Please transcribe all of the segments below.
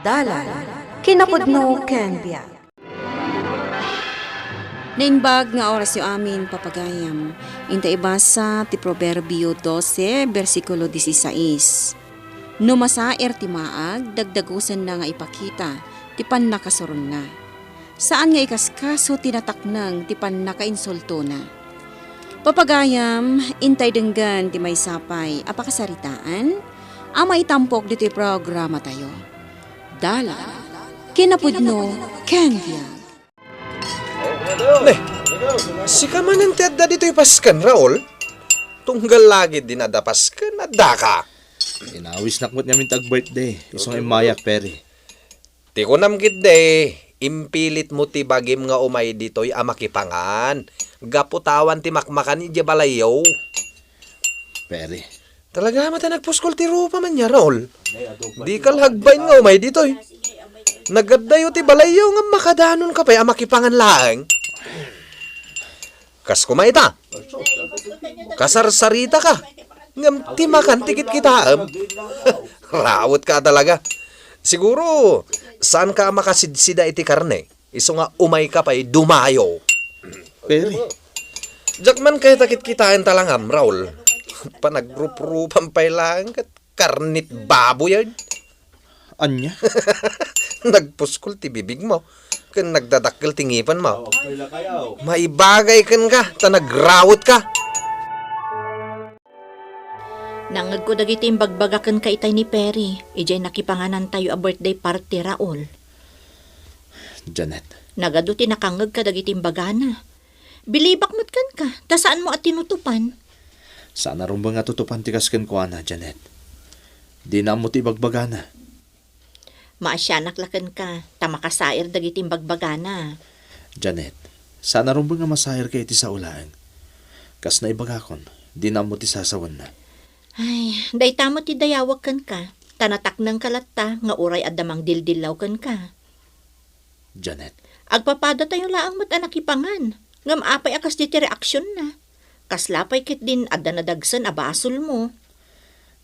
Dalan, kinapudno ken biag. Naimbag nga oras yung amin papagayam. Inta ibasa ti Proverbio 12, versikulo 16. No masaer ti maag, dagdagusan na nga ipakita, ti pan nakasoron na. Saan nga ikaskaso tinataknang ti pan nakainsulto na. Papagayam, intay denggan ti may sapay, apakasaritaan, ama itampok dito programa tayo. Dala, kinapudno, kendia. Ne, si kamanan ti adda dito'y paskan, Raul. Tunggal lagi dinada paskan, adda ka. Inawis nakmot niya min tag-birthday. Isong imayak, Peri. Ti ko namgid de, impilit mo ti bagim nga umay dito'y amakipangan. Gaputawan ti makmakan ija balayaw. Peri. Talaga mata nagpuskol ti rupa man niya, Raul. Di kalhagbain nga umay dito'y. Nagadayo ti balayaw nga makadanon ka pa'y amakipangan laang. Kas kumaita. Kasarsarita ka. Ngam ti makan tikit kita. Rawot ka talaga. Siguro, saan ka makasidsida iti karne? Iso nga umay ka pa'y dumayo. Peri. Jakman kaya takit kitain talangam, Raul. Panagrup-rupan pa'y lang kat karnit baboy yan. Anya? Nagpuskol ti bibig mo. Kan nagdadakkel tingipan mo. Maibagay kan ka, ta nagrawot ka. Nangag ko dagiti imbagbagakan ka itay ni Perry. Ijay nakipanganan tayo a birthday party, Raul. Janet. Nagaduti nakangag ka dagiti imbagana. Bilibak mo't kan ka, ta saan mo at tinutupan? Sana rin ba nga tutupan tikas ken ko na, Janet? Di na mo ti bagbagana. Maasyanak lakan ka, ta makasair dagiti imbagbagana. Janet, sana rin ba nga masahir kay ti sa ulaang? Kas na ibagakon, di na mo ti sasawan na. Ay, day tamo ti dayawag kan ka. Tanatak ng kalatta, nga uray adamang dildilaw kan ka. Janet. Agpapada tayo laang mat anakipangan. Ngam apay akas di ti reaksyon na. Kaslapay kit din adda nadagsan abasol mo.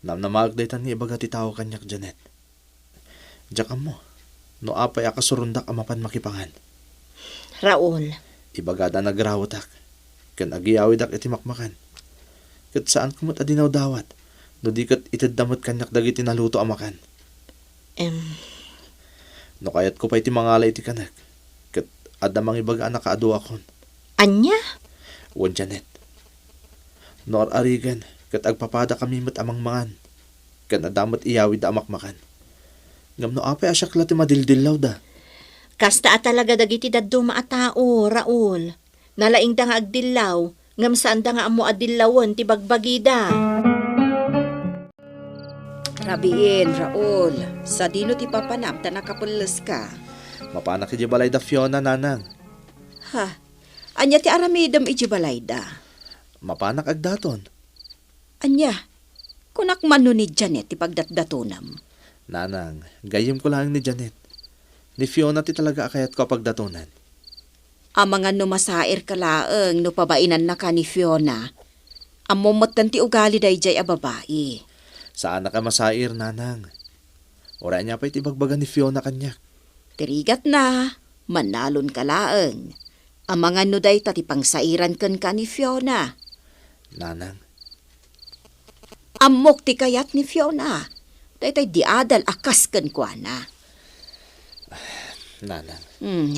Namnamagdaytan ni ibaga ti tao kanyak, Janet. Jakam mo, no apay akasurundak amapan makipangan. Raul. Ibagada nagrawatak, kan agiyawidak iti makmakan. Kat saan kumot adinaw dawat, no di kat itadamot kanyak dagiti naluto amakan. No kayat ko pa iti mangalay iti kanak, kat adamang ibaga anak kaadu akon. Anya? Wan, Janet. No arigan, kat agpapada kami mat amang mangan, kan adamot iyawid da amakmakan. Ngam no apay asyak ti madildilaw da. Kasta talaga dagiti daddo maatao, Raul. Nalaing da nga agdilaw, ngam saan da nga amo adilawon ti bagbagida. Rabiin, Raul, sa dino ti papanap ta nakapulas ka. Mapanak iti balay da Fiona, nanang. Ha, anya ti aramidam iti balayda. Mapanak agdaton. Anya, kunak mano ni Janet ti pagdatdatunam. Nanang, gayim ko lang ni Janet. Ni Fiona ti talaga akayat ko pagdatunan. Ang mga numasair ka laeng no pabainan na ka ni Fiona. Amomot ti ugali dayjay a babae. Saan na ka masair, nanang? Ora niya pa itibagbaga ni Fiona kanyak. Tirigat na, manalon ka laeng. Ang mga nuday ti pangsairan kan ka ni Fiona. Nanang, Amok ti kayat ni Fiona. Daytay diadal akas kan kwa na. nanang.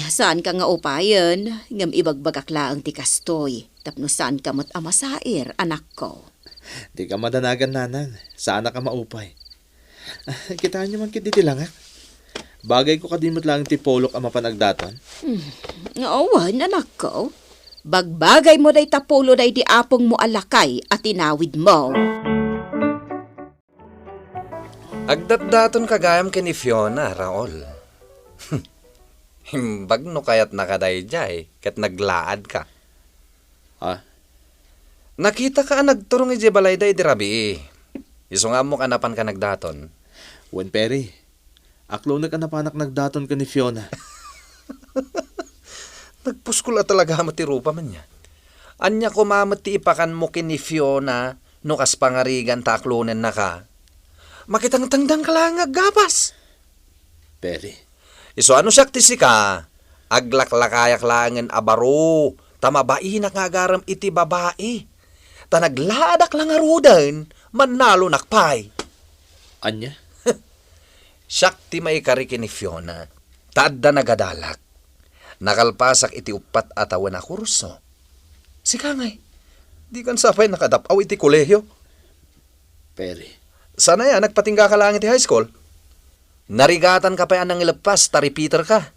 Saan ka nga upayan? Ngam ibagbagak laang ti kastoy. Tapno saan ka mo't amasair, anak ko. Di ka madanagan, nanang. Saan na ka maupay? Kitaan niyo man kititi lang, ha? Bagay ko kadimot lang ti polok ang mapanagdaton. Awan, anak ko. Bagbagay mo day tapulo day di apong mo alakay at tinawid mo. Agdatdaton kagayam ken ni Fiona, Raul. Himbag no kayat nakadayjay, kat naglaad ka. Ha? Nakita ka nagturong ije balayday di rabi. Iso nga mo kanapan ka nagdaton. Wen Peri, aklo na ka napanak nagdaton ka ni Fiona. Nagpuskula talaga mo ti rupa man niya. Anya kumamat ti ipakan mo kin ni Fiona no kas pangarigan taklonen na ka. Makitang tangdang ka lang aggapas. Peri, Iso ano siya ti ka? Aglaklakayak langen abaro. Tamabai na ngagaram iti babae. Tanagladak lang arudan, manalo nakpay. anya? Siyak ti may kariki ni Fiona. Taadda nagadalak. Nakalpasak iti upat atawan na kurso. Sika ngay, di kan sapay nakadapaw iti kolehyo. Peri, Sana yan, nagpatingga ka lang iti high school. Narigatan ka pa yan ng ilapas, taripiter ka.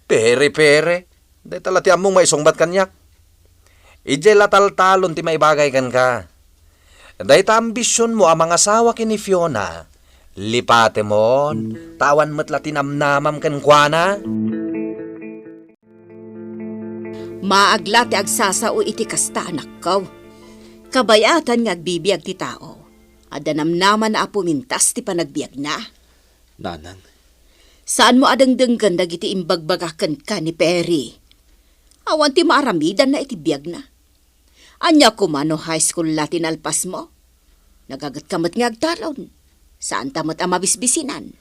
Peri, Pere. Day talatiam mong may sungbat kanyak. Ije latal-talon ti may bagay kan ka. Day ta ambisyon mo ang mga asawa kini Fiona. Lipate mo, tawan mo't latinamnamam kan kuana. Maagla ti agsasao iti kasta anak ko. Kabayatan nga agbibiyag ti tao. Adanam naman na apumintas ti panagbiag na. nanang, Saan mo adangdanggan dagiti imbagbagakan ka ni Perry? Awan ti maaramidan na iti biyag na. Anya kumano high school latin alpas mo? Nagagat kamot nga agtalon. Saan tamot ang mabisbisinan?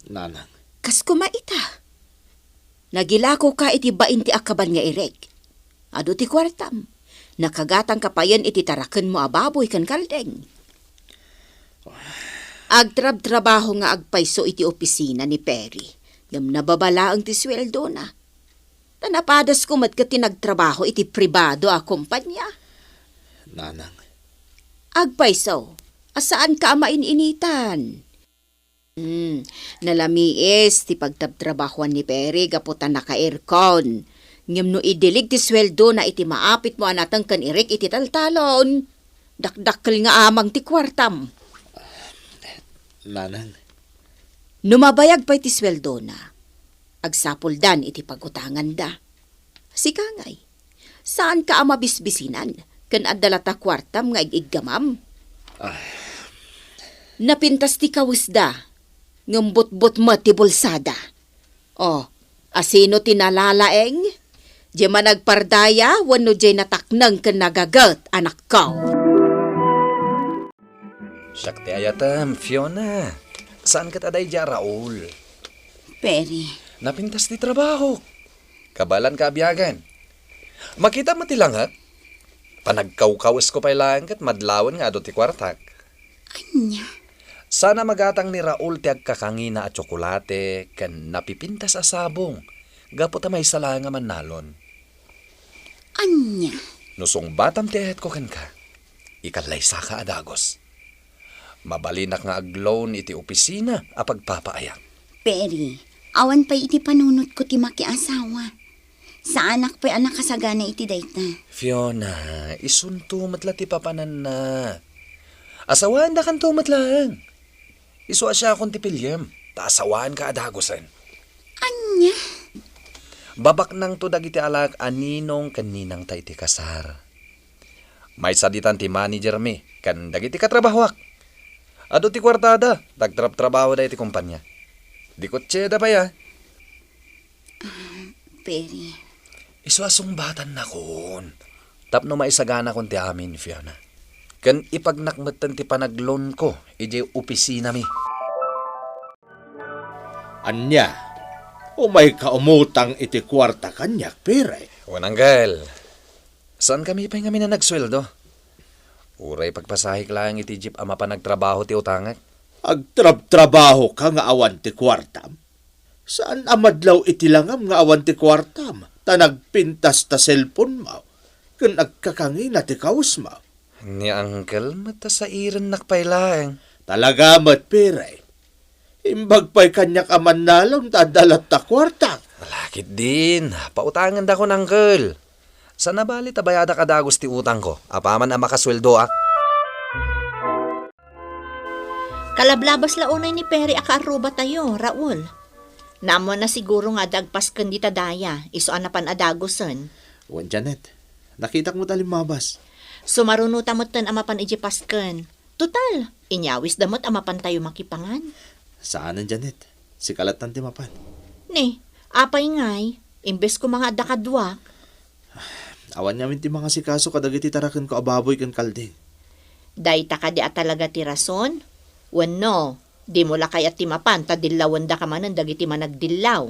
nanang, Kas kumaita. Nagilako ka iti bain ti akaban nga ireg. Ado ti kwartam. Nakagatang kapayan iti taraken mo ababoy kan kaldeng. Agtrab-trabaho nga agpayso iti opisina ni Perry. Ngam nababala ang ti sweldo na. Tanapadas kumat ka tinagtrabaho iti pribado a kumpanya. nanang, Agpayso, asaan ka main-initan? Nalamiis ti pagtabtrabahoan ni Perry gaputan naka-aircon. Ngam no idilig ti sweldo na iti maapit mo anatang kan irik iti taltalon. Dakdakkel nga amang ti kwartam. nanang, Numabayag pa iti sweldo na. Agsapuldan iti pagutangan da. Sikangay, saan ka ang mabisbisinan? Kan adalata kwartam nga iggamam? Napintas ti kawusda. Ngambot-bot mo ti bulsada. O, asino tinalalaeng? Di man nagpardaya, wano di nataknang kan nagagat, anak ko. Siyak ti ayatam, Fiona. Saan ka taday dya, Raul? Perry, Napintas ti trabaho. Kabalan ka abiyagan. Makita mo ti langat? Panagkawkawas ko pa ilang kat madlawan nga do ti kwartak. anya? Sana magatang ni Raul ti agkakangina at tsokolate kan napipintas a sabong. Gapo ta may sala nga manalon. Anya? Nusong batam ti ayat ko kan ka. Ikalaysa ka adagos. Mabalinak nga agloan iti opisina a pagpapaayak. Peri, awan pa iti panunot ko ti makiasawa. Sa anak pa anak kasagana iti dayta. Fiona, isuntumat la ti papanan na. Asawaan da kan tumat lang. Isu asya akong ti pilyem. Taasawaan ka adagosan. Anya? Babak nang to dagiti alak aninong kaninang tayo ti kasar. May saditan ti manager mi, kan dagiti katrabahwak. Ado ti kwartada, dagtrap-trabaho da iti kumpanya. Di kotseda pa ya. Peri, Iswasong batan na kun. Tapno maisagana kon ti amin, Fiona. Kan ipagnakmatan ti panagloan ko, ije opisina mi. anya? O may kaumutang iti kwarta kanyak, Peri. Wananggal, saan kami pa kami na nagsweldo? Uray pagpasahik lang iti jeep ama pa nagtrabaho ti utangak. Agtrab-trabaho ka nga awan ti kwartam? Saan amadlaw iti langam nga awan ti kwartam? Tanagpintas ta cellphone mo. Kan agkakangina ti kaus mo. Ni Uncle, mata sa iran nakpailang. Talaga mat Peri. Imbag pa'y kanyak aman nalong tadalat ta kwarta. Malakit din, pautangan da ko ng Uncle. Sa nabali tabayada kadagos ti utang ko, apaman ang makasweldo ah. Kalablabas launay ni Perry akaaruba tayo, Raul. Namo na siguro nga dagpas kan di tadaya, iso anapan adagosan. Wan Janet, nakita mo talimabas. Sumarunuta mo tan amapan ijipaskan. Total, inyawis damot amapan tayo makipangan. Saan ang Janet? Si kalat ng timapan. Ni, apay ngay, imbes ko mga dakadwak. Awan namin ti mga sikaso kadagiti tarakan ko ababoy kan kalding. Dahita ka di at talaga ti rason, Wenno, di mo la kayat timapan, tadillawan da ka manan dagiti managdillaw.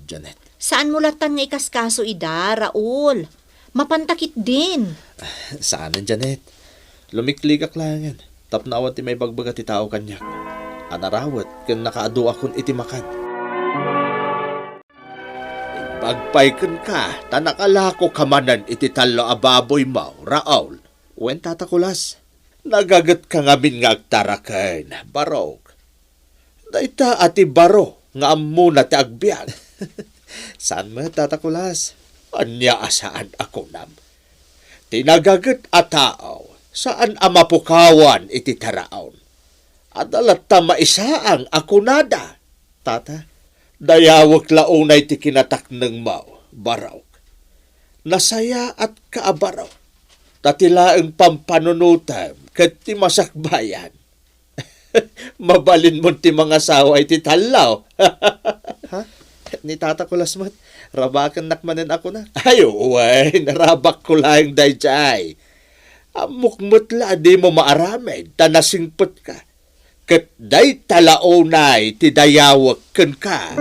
Janet, Saan mo latan nga ikaskaso ida, Raul? Mapantakit din. saan Janet? Lumikligak lang yan. Tapnawan ti may bagbaga ti tao kanyak. Anarawat, kan nakaadu akon iti makan. Bagpayken ka, tanakalako kamanan iti talo ababoy mo, Raul. Wen tatakulas. Nagagat ka ngamin nga agtaraken, barog. Daita ati baro, nga ammo na ti agbiag. Saan mo tatakulas? Anya asaan ako nam? Tinagagat a tao, saan amapukawan iti taraon? Adalat ta maisaang ako nada. Tata, dayawak launay ti kinatak ng mau, baraw. Nasaya at kaabaraw. Tatilaang pampanunutam kat ti masakbayan. Mabalin mo ti mga saway ti talaw. Ha? Ni tata ko lasmat, rabakan nakmanen ako na. Ay, uway, narabak ko lang dayjay. Amukmutla di mo maaramid, tanasingpot ka. Kat day talaonay ti dayawak ken ka.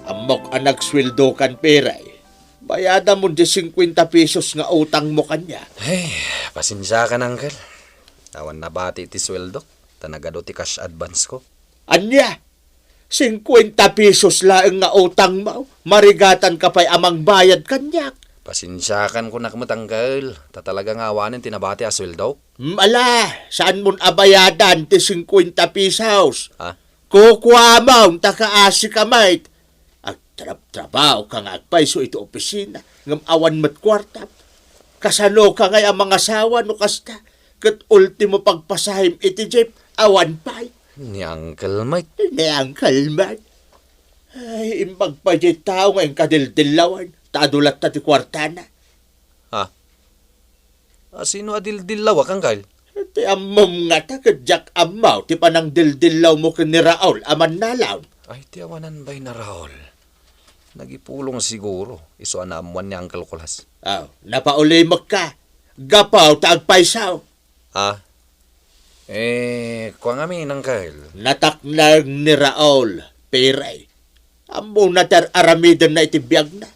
Amok anak sweldo kan peray. Bayada mo di 50 pesos nga utang mo kanya. Ay, pasensya ka na, Uncle. Awan na bati ti sweldo. Tanagado ti cash advance ko. Anya? 50 pesos laeng nga utang mo. Marigatan ka pa'y amang bayad kanyak. Pasensyakan ko na Uncle. Tatalaga nga awanin tinabati a sweldo. Mala, saan mo abayadan ti 50 pesos? Ha? Kukuha mo, takaasi ka mait. Trabaho ka nga agpaiso ito opisina. Ngam awan mat kwarta. Kasano ka nga ang mga sawa no kasta. Kat ultimo pagpasahim iti jeep, awan pa'y. Ni Uncle Mike. Ni Uncle Mike. Ay, imbag pa di tao ngayong kadildilawan. Tadulat na ti kwarta na. Ha? Sino adildilaw ak, Uncle? Ti amom nga ta, kadyak amaw. Ti panang dildilaw mo ka ni Raul, aman nalaw. Ay, tiyawanan ba'y na Raul? Nagipulong siguro. Iso anaamuan ni Uncle Kulas. Napaulimag ka. Gapaw, taagpaisaw. Kuha nga min, Uncle. Nataknag ni Raul, peray. Amo na aramidan na itibiyag na.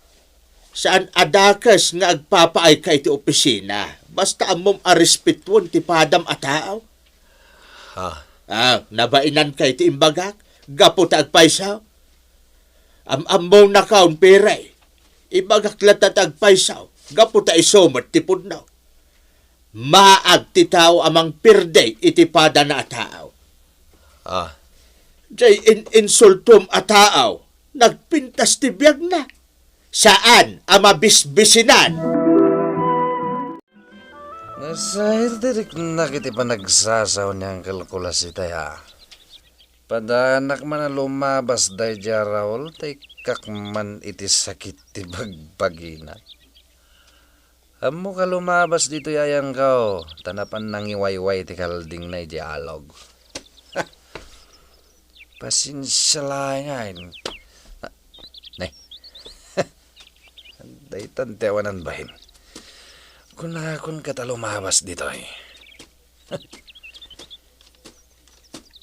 Saan adakas nga agpapaay ka iti opisina. Basta amom arespetwon ti padam ataaw. Nabainan ka iti imbagak. Gapo ta agpaisaw. Ammo na kaon peray. Ibagak lata tagpaisaw. Gapo ta isomat ti pudnaw. Maag ti tao amang pirday iti pada na ataaw. Jay insultum ataaw. Nagpintas ti biyag na. Saan amabisbisinan? Nasahir dirik na kiti pa nagsasaw ni Uncle Kulas itaya. Padanak man na lumabas day dya Raul, tay kakman iti sakit ti bagpagina. Amo ka lumabas dito yayang kao, tanapan nang iwayway ti kalding na dialog. Pasensya lang. Nay, day tantewanan bahin. Kunakon ka ta lumabas dito eh.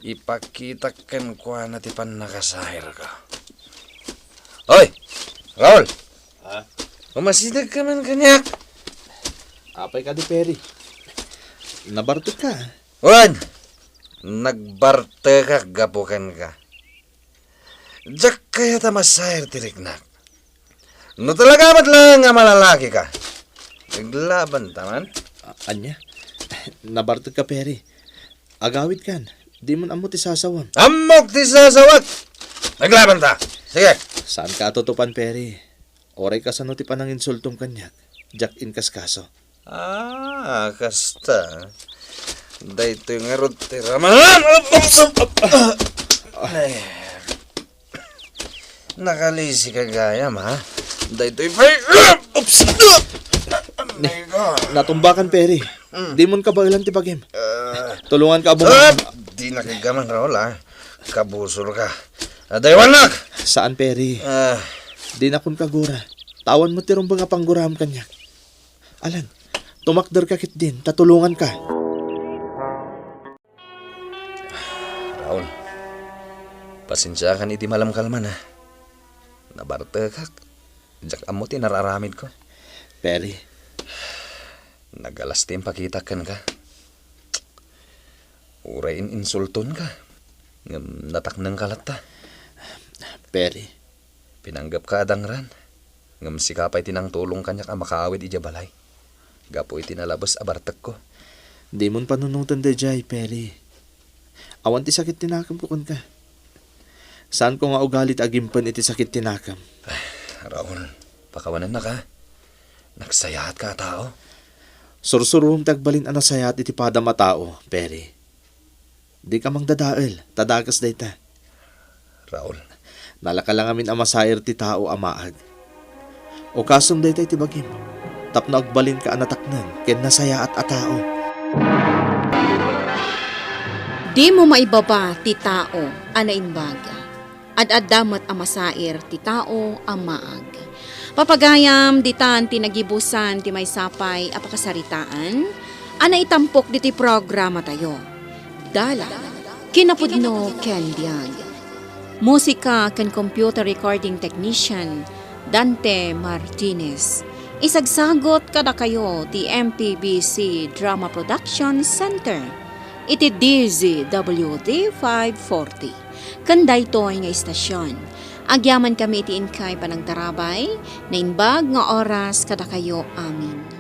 Ipakita ken kwa na ti pan nakasahir ka. Hoy! Raul! Umasidag ka man kanyak. Apay ka di peri. Nabartot ka. Wan! Nagbarte ka, gapukan ka. Diyak kaya ta masahir tiriknak. No talaga ba't lang nga malalaki ka? Naglaban taman? Anya? Nabartot ka peri. Agawit kan. Di man amo ti sasawam. Amok ti sasawat! Naglaban ta! Sige! Saan ka atutupan peri? Oray ka sa no ti panang insultong kanyak. Jack in kaskaso. Kasta. Dahito yung erot ti ramalan! Nakalisi ka gayam, ha? Dahito yung Oops! Natumbakan peri. Di mon ka ba ilan ti bagim? Tulungan ka abo. Di nakagaman, Raul, ha? Kabusor ka. Daywanak! Saan peri? Di na kun kagura. Tawan mo tirong mga pangguraham kanyak. Alan, tumakder ka kit din. Tatulungan ka. Pasensya kan iti malam kalman ha. Nabartekak. Jak amo ti nararamid ko. Peri, Nagalas tim pakitakan ka. Urain insulton ka. Ngem nataknang kalata. Peri, Pinanggap ka adangran. Ngem sikapay tinang tulong kanyak ang makaawid ija balay. Gapo iti nalabas abartek ko. di mon panunutan da jay, Peri. Awan ti sakit tinakam ko kun ka. Saan ko nga ugalit agimpan iti sakit tinakam? Raul, pakawanan na ka. Nagsayahat ka tao. Sursurum tagbalin ana sayat iti padam a tao, Peri. Di ka mang dadael, tadagas dayta. Raul, Nalaka lang amin amasair ti tao amaag. O kasong dayta iti bagim. Tapno agbalin ka anataknan, ken nasaya at atao. Di mo maibaba ti tao, anainbaga. Ad-adamat amasair ti tao amaag. Papagayam ditan tinagibusan ti may sapay apakasaritaan, ana itampok diti programa tayo. Dala, kinapudno ken biag. Musika ken computer recording technician, Dante Martinez. Isagsagot kada kayo ti MPBC Drama Production Center. Iti DZWD 540. Kanday toy nga istasyon. Agyaman kami iti inkay panagtarabay, na inbag nga oras kada kayo amin.